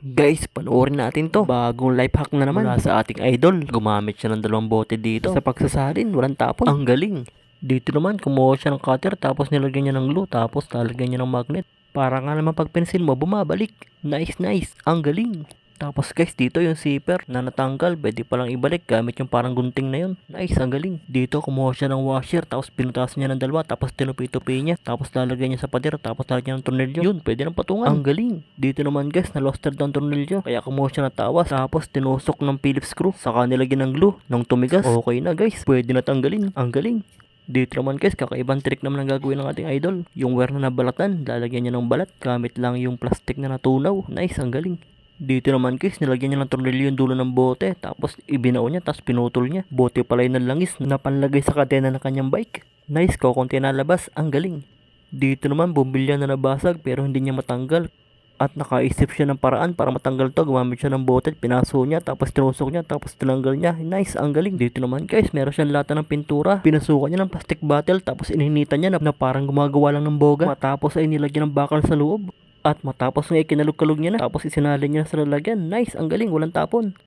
Guys, panoorin natin to. Bagong life hack na naman mula sa ating idol. Gumamit siya ng 2 bote dito. Sa pagsasalin, walang tapon. Ang galing. Dito naman, kumuha siya ng cutter tapos nilagyan niya ng glue tapos lalagyan niya ng magnet. Para nga naman pag pencil mo, bumabalik. Nice, nice. Ang galing. Tapos guys, dito yung zipper na natanggal. Pwede palang ibalik gamit yung parang gunting na yun. Nice, ang galing. Dito, kumuha siya ng washer tapos pinutasan niya ng dalawa tapos tinupi-tupi niya. Tapos lalagyan niya sa pader tapos lalagyan ng tornilyo. Yun, pwede ng patungan. Ang galing. Dito naman guys, na-lostered ang tornilyo. Kaya kumuha siya ng tawas tapos tinusok ng Phillips screw. Saka nilagyan ng glue. Nung tumigas, okay na guys. Pwede na tanggalin. Ang galing. Dito naman guys, kakaibang trick naman ang gagawin ng ating idol. Yung wire na nabalatan, lalagyan niya ng balat. Gamit lang yung plastic na natunaw. Nice, ang galing. Dito naman guys, nilagyan niya ng tornilyo yung dulo ng bote. Tapos ibinaw niya, tapos pinutol niya. Bote pala yun ng langis na panlagay sa kadena ng kanyang bike. Nice, konti nalabas. Ang galing. Dito naman, bumbilya na nabasag pero hindi niya matanggal. At nakaisip siya ng paraan para matanggal to. Gumamit siya ng bote, pinaso niya, tapos tinusok niya, tapos tinanggal niya. Nice, ang galing. Dito naman guys, meron siyang lata ng pintura. Pinasukan niya ng plastic bottle, tapos ininitan niya na parang gumagawa lang ng boga. Matapos ay nilagyan ng bakal sa loob. At matapos nga ikinalog-kalog niya na, tapos isinalin niya sa lalagyan. Nice, ang galing, walang tapon.